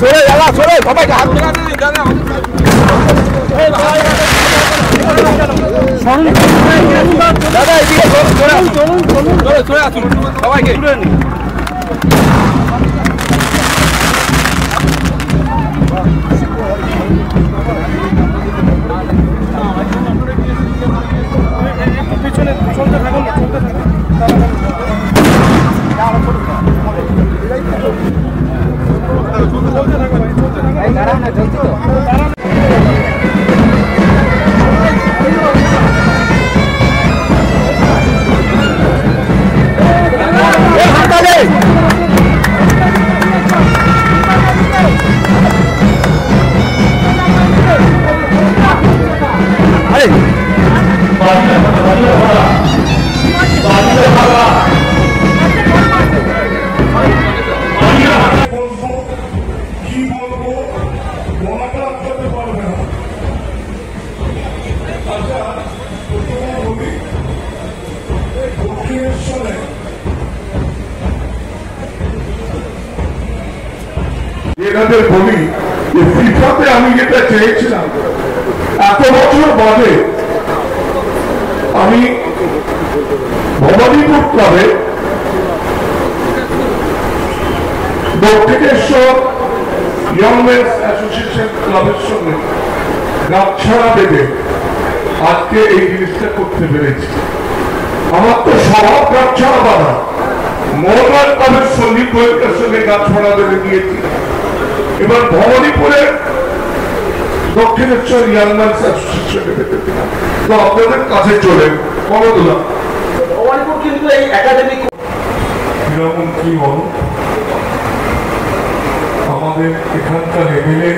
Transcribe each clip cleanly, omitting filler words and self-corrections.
সরে যাওয়া সরে সবাইকে হাত মেলাতে দিন দাদা দাদা এদিকে সরে আসুন সবাইকে পিছনে চলতে থাকুন চলতে থাকুন বলি যে ফিফাতে আমি যেটা চেয়েছিলাম এত বছর বাদে আমি ভবানীপুর ক্লাবে দক্ষিণেশ্বর ইয়ং মেন্স অ্যাসোসিয়েশন ক্লাবের সঙ্গে গাছছাড়া বেঁধে আজকে এই জিনিসটা করতে পেরেছি। আমার তো স্বভাব গাছছাড়া বাঁধা, মোহনবাগান ক্লাবের সন্দীপ গোয়েঙ্কার সঙ্গে গাছছাড়া বেঁধে দিয়েছি। এবার ভবানীপুরের দক্ষিণেশ্বর ইয়াং মেন্স অ্যাসোসিয়েশনে বেঁধে দিলাম। তো আপনাদের কাছে চলে বলো দিলাম ভবানীপুর কিন্তু এই একাডেমিক কিরকম কি বলো আমাদের এখানকার এমএলএ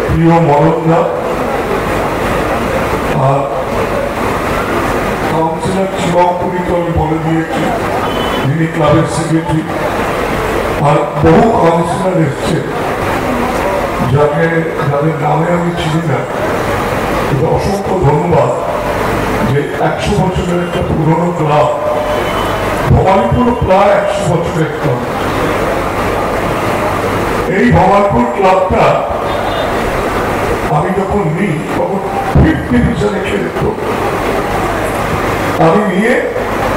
প্রিয় মরণদা আর কাউন্সিলর শিবপুরীকে আমি বলে দিয়েছি, যিনি ক্লাবের সেক্রেটারি, আর বহু কাউন্সিলর এসছে যাদের নামে আমি চিনি না। অসংখ্য ধন্যবাদ যে 100 বছরের একটা পুরনো ক্লাব, ভবানীপুর প্রায় 100 বছরের ক্লাব। এই ভবানীপুর ক্লাবটা আমি যখন নিই তখন 5th ডিভিশনে খেলত। আমি নিয়ে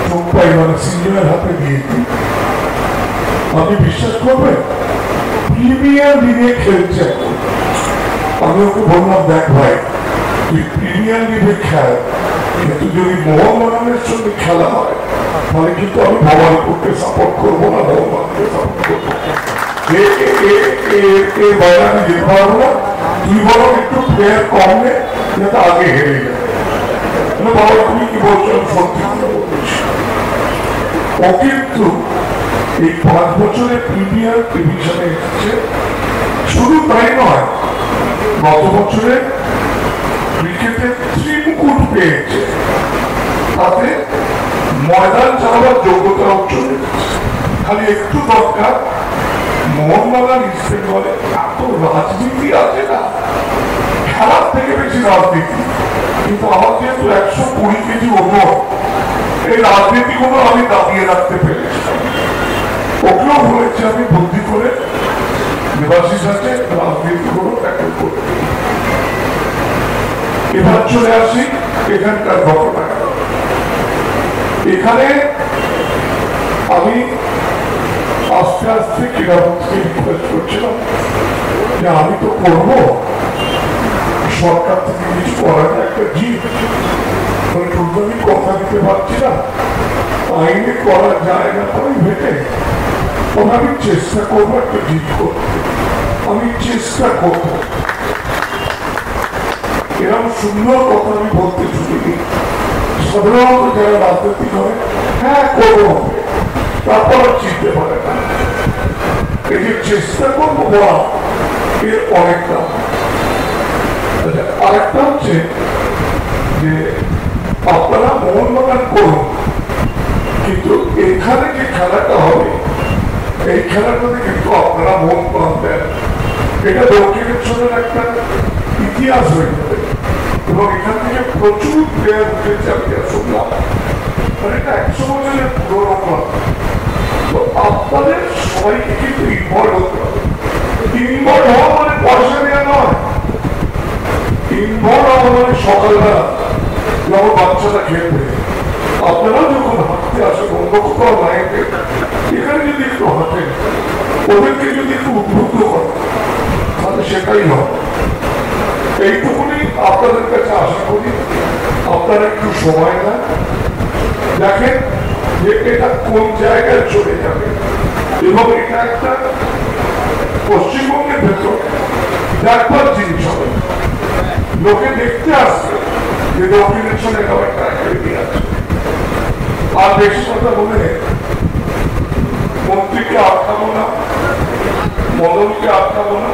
চোপাই মানে সিনিয়র হাতে দিয়ে দিই। আপনি বিশ্বাস করবেন প্রিমিয়ার লিগে খেলছে। আমি ওকে বললাম দেখ ভাই তুই প্রিমিয়ার লিগে খেল, কিন্তু যদি মোহনবাগানের সঙ্গে খেলা হয় তাহলে কিন্তু আমি ভবানীপুরকে সাপোর্ট করবো না, মোহনবাগানকে সাপোর্ট করবো। বাইরে আমি যেতে পারবো না, তুই বরং একটু প্লেয়ার কম নে যাতে আগে হেরে যায়। বাবা তুমি কি বলছো সত্যি ও কিন্তু এই 5 বছরে প্রিমিয়ার ডিভিশনে এসেছে। শুধু তাই নয়, গত বছরে ক্রিকেটে 3 মুকুট পেয়েছে, তাতে ময়দান চালাবার যোগ্যতা অর্জন। খালি একটু দরকার, মোহনবাগান ইস্ট বেঙ্গলে এত রাজনীতি আছে না, খেলার থেকে বেশি রাজনীতি। কিন্তু আমার যেহেতু 120 কেজি ওজন, এই রাজনীতিগুলো আমি দাবিয়ে রাখতে পেরেছি। ওকেও বলেছি আমি বুদ্ধি করে দেবাশিস আছে রাজনীতিগুলো ট্যাকেল করে। এবার চলে আসি এখানকার ঘটনা। এখানে আমি আস্তে আস্তে ক্রীড়ামন্ত্রীকে রিকোয়েস্ট করছিলাম যে আমি তো করবো, সরকার থেকে কিছু করার একটা জিত আমি কথা দিতে পারছি না, আইনে করা যায় না প্রাইভেটে, তখন আমি চেষ্টা করবো একটা জিত করতে। আমি চেষ্টা করবো, এরকম সুন্দর কথা আমি বলতে শুনিনি। সাধারণত যারা রাজনীতি করে হ্যাঁ করবো, তারপর চিনতে পারে না। এই যে চেষ্টা করবো বলা এর অনেকটা। আরেকটা হচ্ছে যে আপনারা মোহনবাগান করুন, কিন্তু এখানে যে খেলাটা হবে এই খেলাটাতে কিন্তু আপনারা মন প্রাণ দেন। এটা দক্ষিণেশ্বরের একটা ইতিহাস হয়ে যাবে এবং এখান থেকে প্রচুর প্লেয়ার উঠেছে আমি যা শুনলাম, মানে এটা 100 বছরের পুরোনো ক্লাব। তো আপনাদের সবাইকে কিন্তু ইনভলভ হতে হবে। ইনভলভ হওয়া মানে পয়সা দেওয়া নয়, ইনভলভ হওয়া মানে সকালবেলা যখন বাচ্চারা খেলবে আপনারাও যখন হাঁটতে আসেন অন্য কোথাও লাইনে এখানে যদি একটু হাঁটেন, ওদেরকে যদি একটু উদ্বুদ্ধ করেন তাহলে সেটাই হবে। এইটুকুনি আপনাদের কাছে আশা করি। আপনারা একটু সময় নেন, দেখেন যে এটা কোন জায়গায় চলে যাবে এবং এটা একটা পশ্চিমবঙ্গের ভেতর দেখবার জিনিস হবে। লোকে দেখতে আসবে যে দক্ষিণেশ্বরে একটা অ্যাক্টিভিটি আছে। আর বেশি কথা বলে মন্ত্রীকে আটকাবো না, মদনকে আটকাবো না,